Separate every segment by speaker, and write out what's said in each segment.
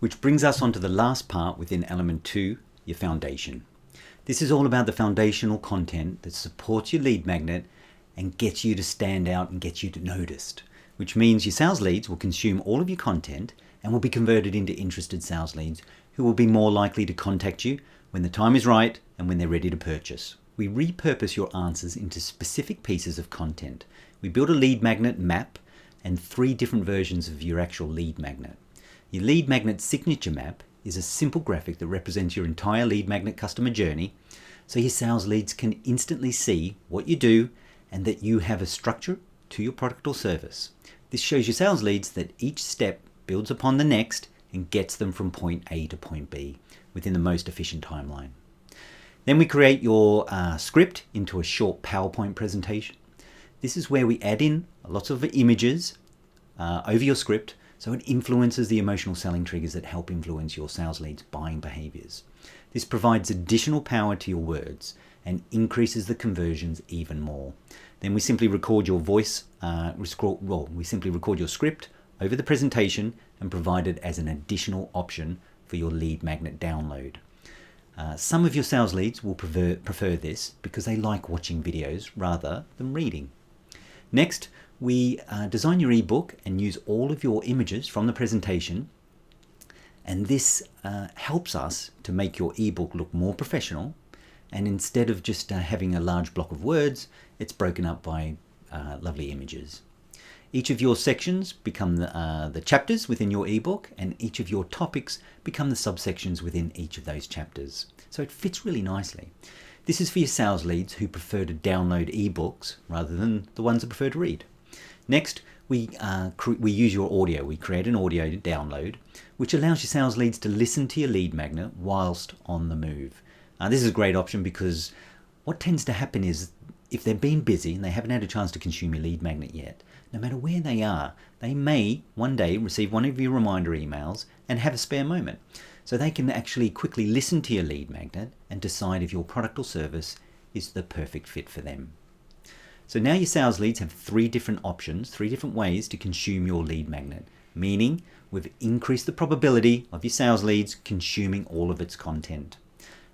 Speaker 1: Which brings us on to the last part within element 2, your foundation. This is all about the foundational content that supports your lead magnet and gets you to stand out and gets you to noticed, which means your sales leads will consume all of your content and will be converted into interested sales leads who will be more likely to contact you when the time is right and when they're ready to purchase. We repurpose your answers into specific pieces of content. We build a lead magnet map and 3 different versions of your actual lead magnet. Your lead magnet signature map is a simple graphic that represents your entire lead magnet customer journey, so your sales leads can instantly see what you do and that you have a structure to your product or service. This shows your sales leads that each step builds upon the next and gets them from point A to point B within the most efficient timeline. Then we create your script into a short PowerPoint presentation. This is where we add in lots of images over your script, so it influences the emotional selling triggers that help influence your sales leads' buying behaviors. This provides additional power to your words and increases the conversions even more. Then we simply record your voice, we simply record your script over the presentation and provide it as an additional option for your lead magnet download. Some of your sales leads will prefer this because they like watching videos rather than reading. Next, we design your ebook and use all of your images from the presentation, and this helps us to make your ebook look more professional, and instead of just having a large block of words, it's broken up by lovely images. Each of your sections become the chapters within your ebook, and each of your topics become the subsections within each of those chapters. So it fits really nicely. This is for your sales leads who prefer to download ebooks rather than the ones that prefer to read. Next, we use your audio. We create an audio download, which allows your sales leads to listen to your lead magnet whilst on the move. This is a great option because what tends to happen is if they've been busy and they haven't had a chance to consume your lead magnet yet, no matter where they are, they may one day receive one of your reminder emails and have a spare moment. So they can actually quickly listen to your lead magnet and decide if your product or service is the perfect fit for them. So now your sales leads have 3 different options, 3 different ways to consume your lead magnet, meaning we've increased the probability of your sales leads consuming all of its content.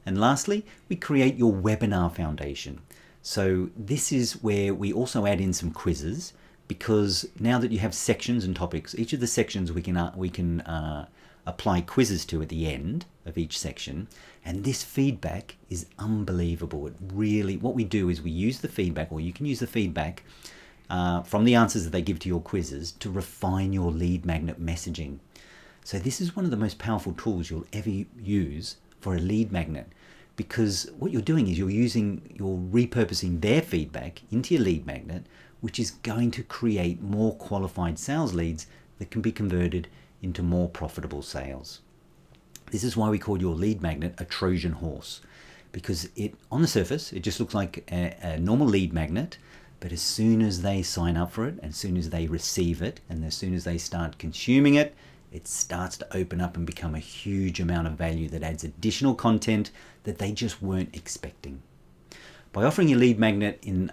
Speaker 1: And lastly, we create your webinar foundation. So this is where we also add in some quizzes, because now that you have sections and topics, each of the sections we can apply quizzes to at the end of each section, and this feedback is unbelievable. What we do is we use the feedback, or you can use the feedback from the answers that they give to your quizzes to refine your lead magnet messaging. So this is one of the most powerful tools you'll ever use for a lead magnet, because what you're doing is you're repurposing their feedback into your lead magnet, which is going to create more qualified sales leads that can be converted into more profitable sales. This is why we call your lead magnet a Trojan horse, because on the surface it just looks like a normal lead magnet, but as soon as they sign up for it, as soon as they receive it, and as soon as they start consuming it, it starts to open up and become a huge amount of value that adds additional content that they just weren't expecting. By offering your lead magnet in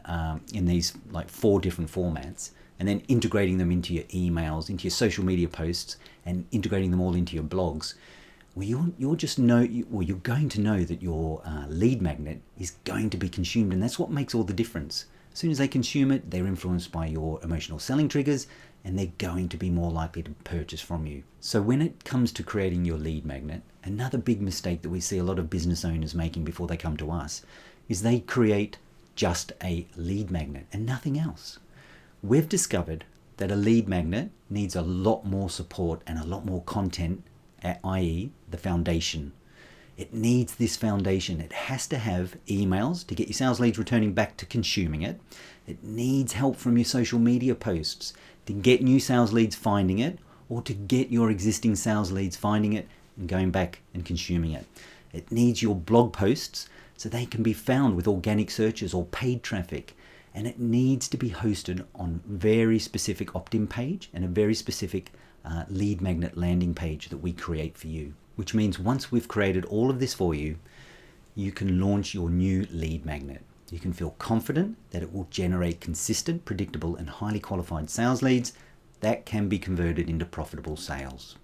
Speaker 1: these 4 different formats, and then integrating them into your emails, into your social media posts, and integrating them all into your blogs, well, you're going to know that your lead magnet is going to be consumed, and that's what makes all the difference. As soon as they consume it, they're influenced by your emotional selling triggers, and they're going to be more likely to purchase from you. So when it comes to creating your lead magnet, another big mistake that we see a lot of business owners making before they come to us is they create just a lead magnet and nothing else. We've discovered that a lead magnet needs a lot more support and a lot more content, i.e. the foundation. It needs this foundation. It has to have emails to get your sales leads returning back to consuming it. It needs help from your social media posts to get new sales leads finding it, or to get your existing sales leads finding it and going back and consuming it. It needs your blog posts so they can be found with organic searches or paid traffic. And it needs to be hosted on very specific opt-in page and a very specific lead magnet landing page that we create for you. Which means once we've created all of this for you, you can launch your new lead magnet. You can feel confident that it will generate consistent, predictable, and highly qualified sales leads that can be converted into profitable sales.